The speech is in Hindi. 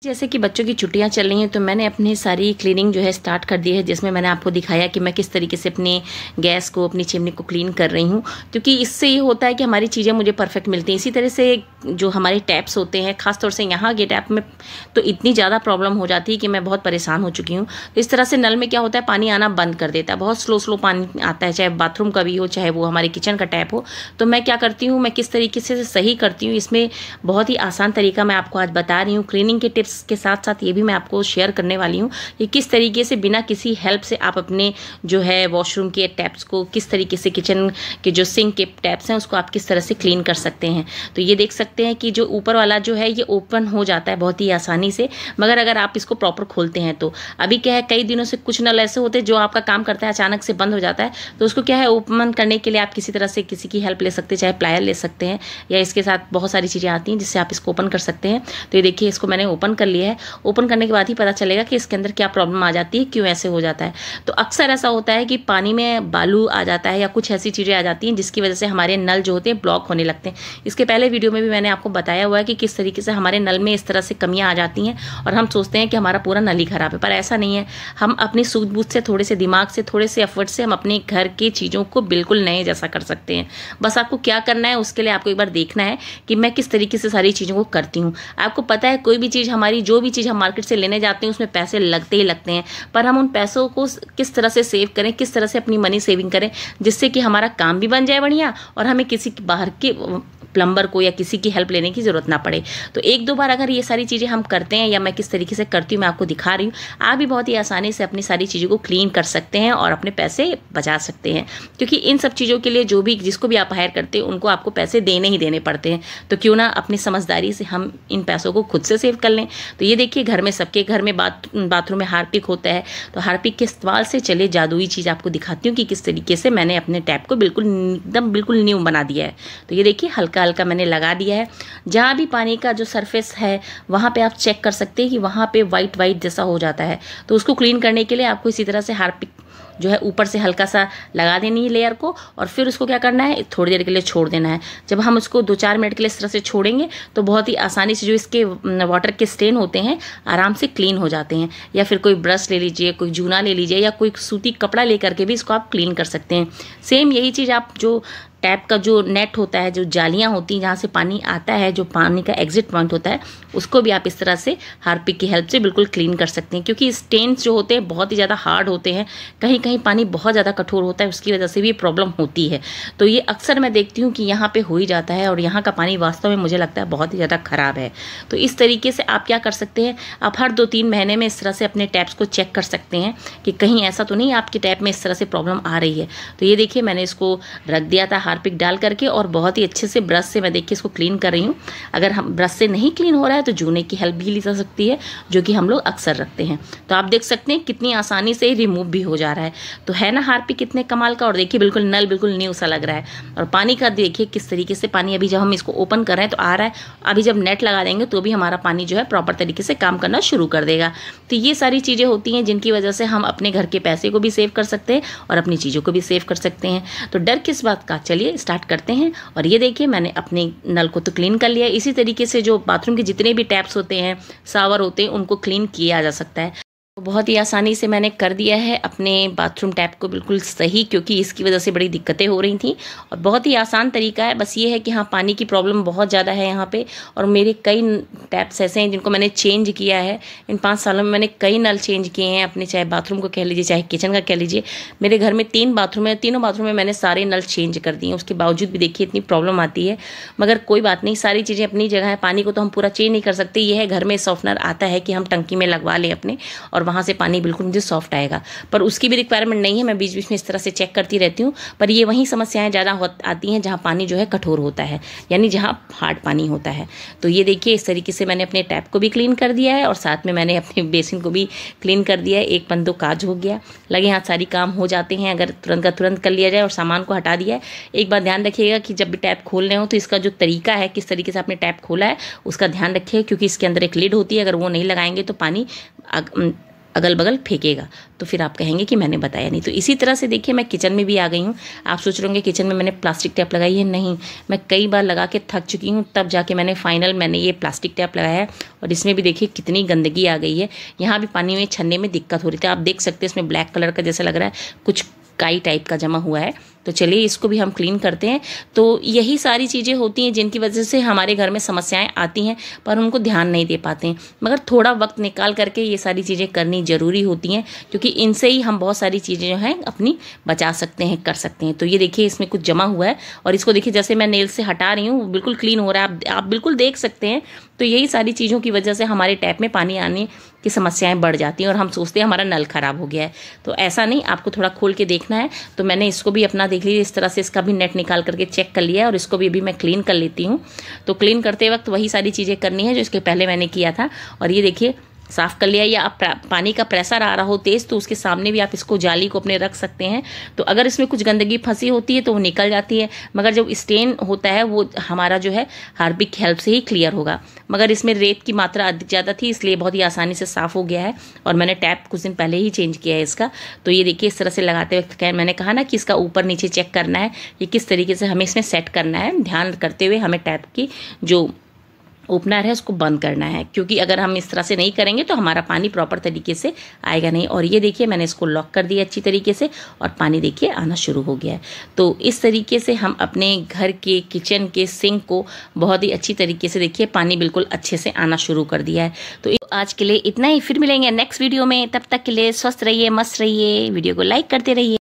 जैसे कि बच्चों की छुट्टियां चल रही हैं तो मैंने अपनी सारी क्लीनिंग जो है स्टार्ट कर दी है, जिसमें मैंने आपको दिखाया कि मैं किस तरीके से अपनी गैस को, अपनी चिमनी को क्लीन कर रही हूं। क्योंकि इससे ये होता है कि हमारी चीज़ें मुझे परफेक्ट मिलती हैं। इसी तरह से जो हमारे टैप्स होते हैं, खासतौर से यहाँ के टैप में तो इतनी ज़्यादा प्रॉब्लम हो जाती है कि मैं बहुत परेशान हो चुकी हूँ। तो इस तरह से नल में क्या होता है, पानी आना बंद कर देता है, बहुत स्लो पानी आता है, चाहे बाथरूम का भी हो, चाहे वो हमारे किचन का टैप हो। तो मैं क्या करती हूँ, मैं किस तरीके से सही करती हूँ, इसमें बहुत ही आसान तरीका मैं आपको आज बता रही हूँ। क्लीनिंग के टिप्स के साथ साथ ये भी मैं आपको शेयर करने वाली हूँ कि किस तरीके से बिना किसी हेल्प से आप अपने जो है वॉशरूम के टैप्स को, किस तरीके से किचन के जो सिंक के टैप्स हैं उसको आप किस तरह से क्लीन कर सकते हैं। तो ये देख सकते हैं कि जो ऊपर वाला जो है ये ओपन हो जाता है बहुत ही आसानी से, मगर अगर आप इसको प्रॉपर खोलते हैं तो। अभी क्या है, कई दिनों से कुछ नल ऐसे होते हैं जो आपका काम करता है अचानक से बंद हो जाता है, तो उसको क्या है ओपन करने के लिए आप किसी तरह से किसी की हेल्प ले सकते हैं, चाहे प्लायर ले सकते हैं या इसके साथ बहुत सारी चीज़ें आती हैं जिससे आप इसको ओपन कर सकते हैं। तो ये देखिए, इसको मैंने ओपन कर लिया है। ओपन करने के बाद ही पता चलेगा कि इसके अंदर क्या प्रॉब्लम आ जाती है, क्यों ऐसे हो जाता है। तो अक्सर ऐसा होता है कि पानी में बालू आ जाता है या कुछ ऐसी चीज़ें आ जाती हैं जिसकी वजह से हमारे नल जो होते हैं ब्लॉक होने लगते हैं। इसके पहले वीडियो में भी मैंने आपको बताया हुआ है कि किस तरीके से हमारे नल में इस तरह से कमियां आ जाती हैं और हम सोचते हैं कि हमारा पूरा नल ही खराब है, पर ऐसा नहीं है। हम अपनी सूझबूझ से, थोड़े से दिमाग से, थोड़े से एफर्ट से हम अपने घर की चीज़ों को बिल्कुल नए जैसा कर सकते हैं। बस आपको क्या करना है, उसके लिए आपको एक बार देखना है कि मैं किस तरीके से सारी चीज़ों को करती हूँ। आपको पता है, कोई भी चीज़ हमारी, जो भी चीज़ हम मार्केट से लेने जाते हैं उसमें पैसे लगते ही लगते हैं, पर हम उन पैसों को किस तरह से सेव करें, किस तरह से अपनी मनी सेविंग करें जिससे कि हमारा काम भी बन जाए बढ़िया और हमें किसी बाहर के प्लम्बर को या किसी की हेल्प लेने की ज़रूरत ना पड़े। तो एक दो बार अगर ये सारी चीज़ें हम करते हैं, या मैं किस तरीके से करती हूँ मैं आपको दिखा रही हूँ, आप भी बहुत ही आसानी से अपनी सारी चीज़ों को क्लीन कर सकते हैं और अपने पैसे बचा सकते हैं। क्योंकि इन सब चीज़ों के लिए जिसको भी आप हायर करते हैं उनको आपको पैसे देने ही देने पड़ते हैं। तो क्यों ना अपनी समझदारी से हम इन पैसों को खुद से सेव कर लें। तो ये देखिए, घर में सबके घर में बाथरूम में हार्पिक होता है, तो हार्पिक के इस्तेमाल से चले जादुई चीज़ आपको दिखाती हूँ कि किस तरीके से मैंने अपने टैप को बिल्कुल न्यू बना दिया है। तो ये देखिए, हल्का हल्का मैंने लगा दिया है। जहाँ भी पानी का जो सरफेस है वहाँ पे आप चेक कर सकते हैं कि वहाँ पे वाइट जैसा हो जाता है। तो उसको क्लीन करने के लिए आपको इसी तरह से हार्पिक जो है ऊपर से हल्का सा लगा देनी है लेयर को, और फिर उसको क्या करना है, थोड़ी देर के लिए छोड़ देना है। जब हम उसको 2-4 मिनट के लिए इस तरह से छोड़ेंगे तो बहुत ही आसानी से जो इसके वाटर के स्टेन होते हैं आराम से क्लीन हो जाते हैं। या फिर कोई ब्रश ले लीजिए, कोई जूना ले लीजिए, या कोई सूती कपड़ा लेकर के भी इसको आप क्लीन कर सकते हैं। सेम यही चीज़ आप जो टैप का जो नेट होता है, जो जालियाँ होती हैं जहाँ से पानी आता है, जो पानी का एग्जिट पॉइंट होता है, उसको भी आप इस तरह से हार्पिक की हेल्प से बिल्कुल क्लीन कर सकते हैं। क्योंकि स्टेन्स जो होते हैं बहुत ही ज़्यादा हार्ड होते हैं, कहीं कहीं पानी बहुत ज़्यादा कठोर होता है, उसकी वजह से भी प्रॉब्लम होती है। तो ये अक्सर मैं देखती हूँ कि यहाँ पे हो ही जाता है, और यहाँ का पानी वास्तव में मुझे लगता है बहुत ही ज़्यादा ख़राब है। तो इस तरीके से आप क्या कर सकते हैं, आप हर 2-3 महीने में इस तरह से अपने टैप्स को चेक कर सकते हैं कि कहीं ऐसा तो नहीं आपके टैप में इस तरह से प्रॉब्लम आ रही है। तो ये देखिए, मैंने इसको रख दिया था हार्पिक डाल करके, और बहुत ही अच्छे से ब्रश से मैं देखिए इसको क्लीन कर रही हूँ। अगर हम ब्रश से नहीं क्लीन हो रहा है तो जूने की हेल्प भी ली जा सकती है, जो कि हम लोग अक्सर रखते हैं। तो आप देख सकते हैं कितनी आसानी से रिमूव भी हो जा रहा है। तो है ना हार्पिक कितने कमाल का। और देखिए, नल बिल्कुल न्यू सा लग रहा है। और पानी का देखिए किस तरीके से पानी, अभी जब हम इसको ओपन कर रहे हैं तो आ रहा है। अभी जब नेट लगा देंगे तो भी हमारा पानी जो है प्रॉपर तरीके से काम करना शुरू कर देगा। तो ये सारी चीज़ें होती हैं जिनकी वजह से हम अपने घर के पैसे को भी सेव कर सकते हैं और अपनी चीज़ों को भी सेव कर सकते हैं। तो डर किस बात का, चलिए स्टार्ट करते हैं। और ये देखिए, मैंने अपने नल को तो क्लीन कर लिया। इसी तरीके से जो बाथरूम के जितने भी टैप्स होते हैं, शावर होते हैं, उनको क्लीन किया जा सकता है। बहुत ही आसानी से मैंने कर दिया है अपने बाथरूम टैप को बिल्कुल सही, क्योंकि इसकी वजह से बड़ी दिक्कतें हो रही थी। और बहुत ही आसान तरीका है, बस ये है कि हाँ, पानी की प्रॉब्लम बहुत ज़्यादा है यहाँ पे। और मेरे कई टैप्स ऐसे हैं जिनको मैंने चेंज किया है। इन 5 सालों में मैंने कई नल चेंज किए हैं अपने, चाहे बाथरूम को कह लीजिए, चाहे किचन का कह लीजिए। मेरे घर में 3 बाथरूम है, तीनों बाथरूम में मैंने सारे नल चेंज कर दिए। उसके बावजूद भी देखिए इतनी प्रॉब्लम आती है, मगर कोई बात नहीं, सारी चीज़ें अपनी जगह है। पानी को तो हम पूरा चेंज नहीं कर सकते। ये है, घर में सॉफ्टनर आता है कि हम टंकी में लगवा लें अपने, और वहाँ से पानी बिल्कुल मुझे सॉफ्ट आएगा। पर उसकी भी रिक्वायरमेंट नहीं है, मैं बीच बीच में इस तरह से चेक करती रहती हूँ। पर ये वहीं समस्याएं ज़्यादा आती हैं जहाँ पानी जो है कठोर होता है, यानी जहाँ हार्ड पानी होता है। तो ये देखिए, इस तरीके से मैंने अपने टैप को भी क्लीन कर दिया है और साथ में मैंने अपने बेसिन को भी क्लीन कर दिया है। एक पंदो काज हो गया। लगे हाथ सारी काम हो जाते हैं अगर तुरंत का तुरंत कर लिया जाए और सामान को हटा दिया है। एक बात ध्यान रखिएगा कि जब भी टैप खोल रहे हो तो इसका जो तरीका है, किस तरीके से आपने टैप खोला है, उसका ध्यान रखिए, क्योंकि इसके अंदर एक लिड होती है। अगर वो नहीं लगाएंगे तो पानी अगल बगल फेंकेगा, तो फिर आप कहेंगे कि मैंने बताया नहीं। तो इसी तरह से देखिए मैं किचन में भी आ गई हूँ। आप सोच रहे होंगे किचन में मैंने प्लास्टिक टैप लगाई है, नहीं, मैं कई बार लगा के थक चुकी हूँ, तब जाके मैंने ये प्लास्टिक टैप लगाया है। और इसमें भी देखिए कितनी गंदगी आ गई है। यहाँ भी पानी में छन्ने में दिक्कत हो रही थी, आप देख सकते हैं इसमें ब्लैक कलर का जैसा लग रहा है, कुछ काई टाइप का जमा हुआ है। तो चलिए इसको भी हम क्लीन करते हैं। तो यही सारी चीज़ें होती हैं जिनकी वजह से हमारे घर में समस्याएं आती हैं, पर उनको ध्यान नहीं दे पाते हैं। मगर थोड़ा वक्त निकाल करके ये सारी चीज़ें करनी ज़रूरी होती हैं, क्योंकि इनसे ही हम बहुत सारी चीज़ें जो हैं अपनी बचा सकते हैं, कर सकते हैं। तो ये देखिए इसमें कुछ जमा हुआ है, और इसको देखिए जैसे मैं नेल से हटा रही हूँ बिल्कुल क्लीन हो रहा है, आप बिल्कुल देख सकते हैं। तो यही सारी चीज़ों की वजह से हमारे टैप में पानी आने की समस्याएं बढ़ जाती हैं, और हम सोचते हैं हमारा नल खराब हो गया है। तो ऐसा नहीं, आपको थोड़ा खोल के देखना है। तो मैंने इसको भी अपना देख लिया, इस तरह से इसका भी नेट निकाल करके चेक कर लिया है, और इसको भी अभी मैं क्लीन कर लेती हूँ। तो क्लीन करते वक्त वही सारी चीज़ें करनी है जो इसके पहले मैंने किया था। और ये देखिए साफ़ कर लिया। या आप पानी का प्रेशर आ रहा हो तेज़, तो उसके सामने भी आप इसको जाली को अपने रख सकते हैं। तो अगर इसमें कुछ गंदगी फंसी होती है तो वो निकल जाती है, मगर जब स्टेन होता है वो हमारा जो है हार्पिक की हेल्प से ही क्लियर होगा। मगर इसमें रेत की मात्रा अधिक ज़्यादा थी, इसलिए बहुत ही आसानी से साफ़ हो गया है। और मैंने टैप कुछ दिन पहले ही चेंज किया है इसका। तो ये देखिए इस तरह से लगाते वक्त मैंने कहा ना कि इसका ऊपर नीचे चेक करना है, ये किस तरीके से हमें इसमें सेट करना है, ध्यान करते हुए हमें टैप की जो ओपनर है उसको बंद करना है, क्योंकि अगर हम इस तरह से नहीं करेंगे तो हमारा पानी प्रॉपर तरीके से आएगा नहीं। और ये देखिए मैंने इसको लॉक कर दिया अच्छी तरीके से, और पानी देखिए आना शुरू हो गया है। तो इस तरीके से हम अपने घर के किचन के सिंक को बहुत ही अच्छी तरीके से देखिए पानी बिल्कुल अच्छे से आना शुरू कर दिया है। तो आज के लिए इतना ही, फिर मिलेंगे नेक्स्ट वीडियो में। तब तक के लिए स्वस्थ रहिए, मस्त रहिए, वीडियो को लाइक करते रहिए।